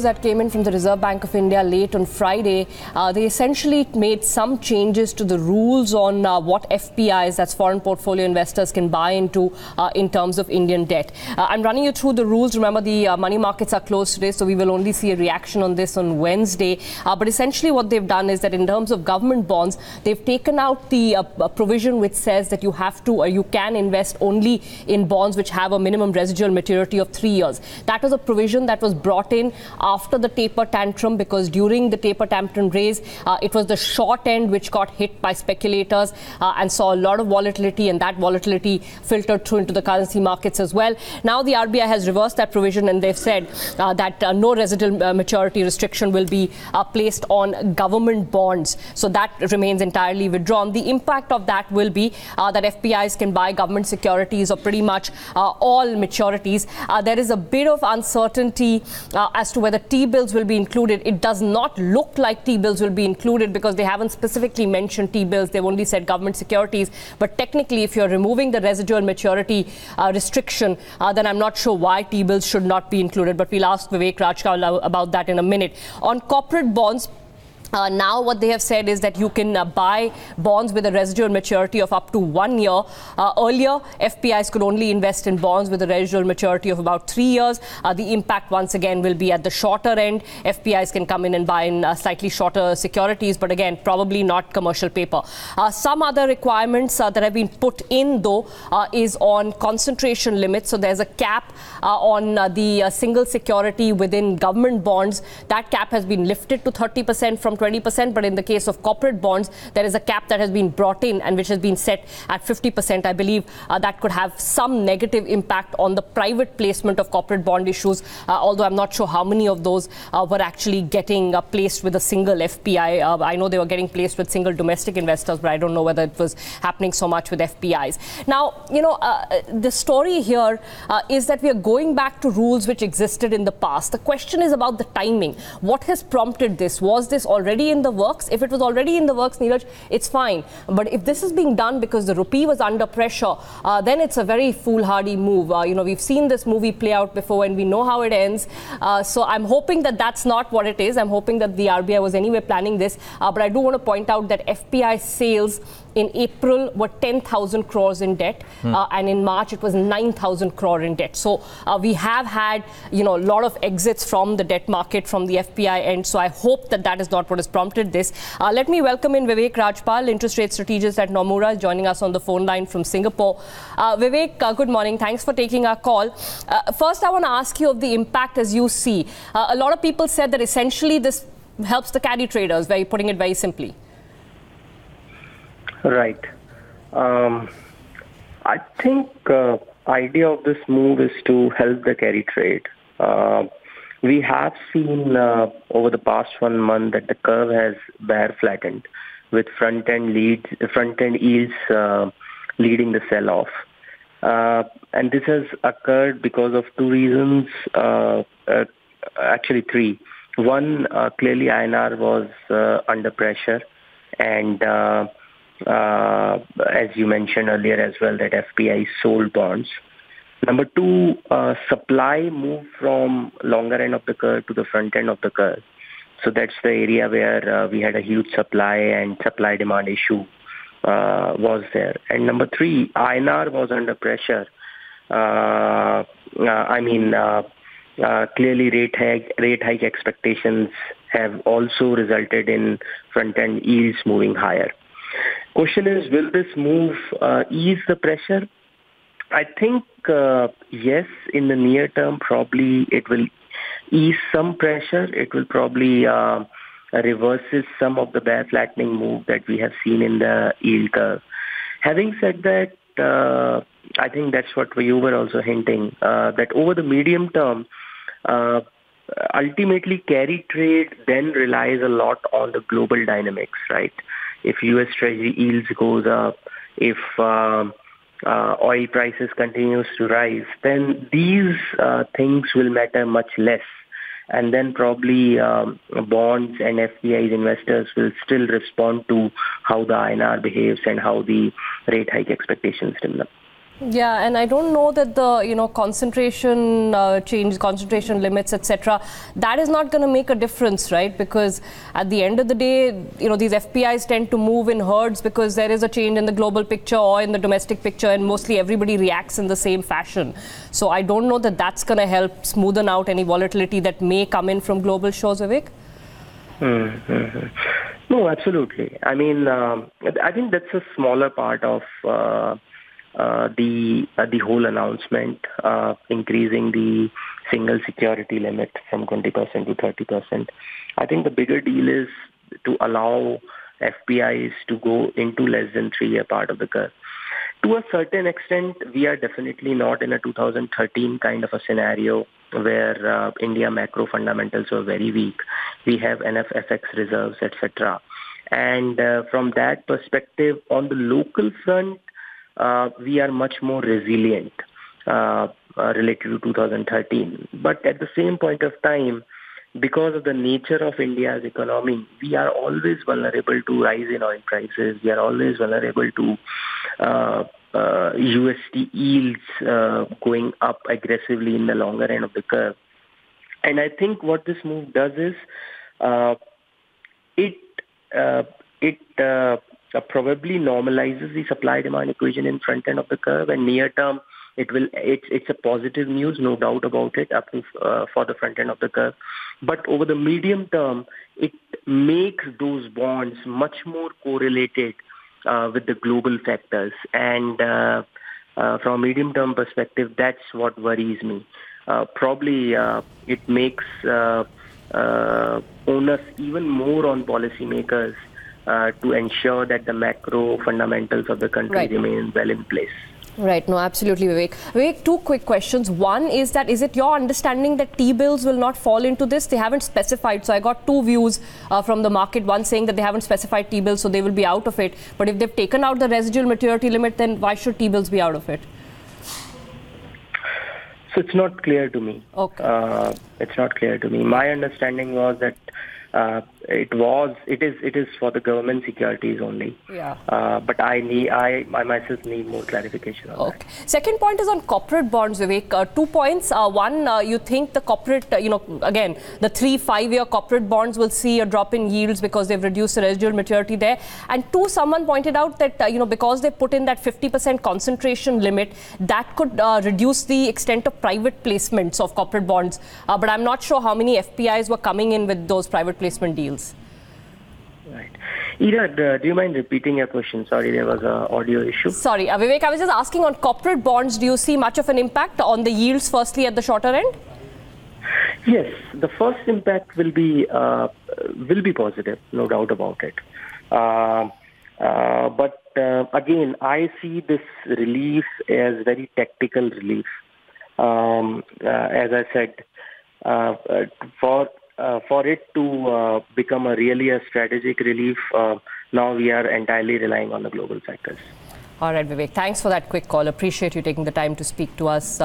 numbers that came in from the Reserve Bank of India late on Friday, they essentially made some changes to the rules on what FPIs, that's foreign portfolio investors, can buy into in terms of Indian debt. I'm running you through the rules. Remember, the money markets are closed today, so we will only see a reaction on this on Wednesday. But essentially what they've done is that in terms of government bonds, they've taken out the provision which says that you have to or you can invest only in bonds which have a minimum residual maturity of 3 years. That was a provision that was brought in after the taper tantrum, because during the taper tantrum raise, it was the short end which got hit by speculators and saw a lot of volatility, and that volatility filtered through into the currency markets as well. Now the RBI has reversed that provision, and they've said that no residual maturity restriction will be placed on government bonds. So that remains entirely withdrawn. The impact of that will be that FPIs can buy government securities or pretty much all maturities. There is a bit of uncertainty as to whether T-bills will be included. It does not look like T-bills will be included because they haven't specifically mentioned T-bills. They've only said government securities. But technically, if you're removing the residual maturity restriction, then I'm not sure why T-bills should not be included. But we'll ask Vivek Rajpal about that in a minute. On corporate bonds, now what they have said is that you can buy bonds with a residual maturity of up to 1 year. Earlier, FPIs could only invest in bonds with a residual maturity of about 3 years. The impact once again will be at the shorter end. FPIs can come in and buy in slightly shorter securities, but again, probably not commercial paper. Some other requirements that have been put in, though, is on concentration limits. So there's a cap on the single security within government bonds. That cap has been lifted to 30% from 20%, but in the case of corporate bonds, there is a cap that has been brought in and which has been set at 50%. I believe that could have some negative impact on the private placement of corporate bond issues, although I'm not sure how many of those were actually getting placed with a single FPI. I know they were getting placed with single domestic investors, but I don't know whether it was happening so much with FPIs. Now, the story here is that we are going back to rules which existed in the past. The question is about the timing. What has prompted this? Was this already in the works? If it was already in the works, Neeraj, it's fine. But if this is being done because the rupee was under pressure, then it's a very foolhardy move. We've seen this movie play out before and we know how it ends. So I'm hoping that that's not what it is. I'm hoping that the RBI was anyway planning this. But I do want to point out that FPI sales in April were 10,000 crores in debt, and in March it was 9,000 crore in debt. So we have had, a lot of exits from the debt market from the FPI end. So I hope that that is not what has prompted this. Let me welcome in Vivek Rajpal, interest rate strategist at Nomura, joining us on the phone line from Singapore. Vivek, good morning. Thanks for taking our call. First, I want to ask you of the impact as you see. A lot of people said that essentially this helps the carry traders, putting it very simply. Right. I think idea of this move is to help the carry trade. We have seen over the past 1 month that the curve has bear flattened, with front-end yields leading the sell-off. And this has occurred because of two reasons, actually three. One, clearly INR was under pressure, and as you mentioned earlier as well, that FPI sold bonds. Number two, supply moved from longer end of the curve to the front end of the curve. So that's the area where we had a huge supply and supply-demand issue was there. And number three, INR was under pressure. Clearly rate hike expectations have also resulted in front-end yields moving higher. Question is, will this move ease the pressure? I think, yes, in the near term, probably it will ease some pressure. It will probably reverses some of the bear flattening move that we have seen in the yield curve. Having said that, I think that's what you were also hinting, that over the medium term, ultimately carry trade then relies a lot on the global dynamics, right? If U.S. Treasury yields goes up, if oil prices continues to rise, then these things will matter much less. And then probably bonds and FPIs investors will still respond to how the INR behaves and how the rate hike expectations develop. Yeah, and I don't know that the concentration concentration limits, etc. That is not going to make a difference, right? Because at the end of the day, these FPIs tend to move in herds because there is a change in the global picture or in the domestic picture, and mostly everybody reacts in the same fashion. So I don't know that that's going to help smoothen out any volatility that may come in from global shores, Vivek. Mm-hmm. No, absolutely. I mean, I think that's a smaller part of the whole announcement, increasing the single security limit from 20% to 30%. I think the bigger deal is to allow FPIs to go into less than 3-year part of the curve. To a certain extent, we are definitely not in a 2013 kind of a scenario where India macro fundamentals were very weak. We have enough FX reserves, etc. And from that perspective, on the local front, we are much more resilient related to 2013. But at the same point of time, because of the nature of India's economy, we are always vulnerable to rise in oil prices. We are always vulnerable to USD yields going up aggressively in the longer end of the curve. And I think what this move does is it probably normalizes the supply-demand equation in front end of the curve, and near term it's a positive news, no doubt about it, up to for the front end of the curve. But over the medium term, it makes those bonds much more correlated with the global factors, and from a medium term perspective, that's what worries me. Probably it makes onus even more on policymakers to ensure that the macro fundamentals of the country remain well in place. Right. No, absolutely, Vivek. Vivek, two quick questions. One is that, is it your understanding that T-bills will not fall into this? They haven't specified. So I got two views from the market. One saying that they haven't specified T-bills, so they will be out of it. But if they've taken out the residual maturity limit, then why should T-bills be out of it? So it's not clear to me. Okay. It's not clear to me. My understanding was that it is for the government securities only. Yeah. But I myself need more clarification on that. Second point is on corporate bonds, Vivek. 2 points. One, you think the corporate, again, the 3-5-year corporate bonds will see a drop in yields because they've reduced the residual maturity there. And two, someone pointed out that, because they put in that 50% concentration limit, that could reduce the extent of private placements of corporate bonds. But I'm not sure how many FPIs were coming in with those private placement deals. Right. Ira, do you mind repeating your question? Sorry, there was an audio issue. Sorry, Vivek, I was just asking on corporate bonds, do you see much of an impact on the yields firstly at the shorter end? Yes, the first impact will be positive, no doubt about it. But again, I see this relief as very tactical relief. As I said, for it to become really a strategic relief, now we are entirely relying on the global factors. All right, Vivek, thanks for that quick call. Appreciate you taking the time to speak to us.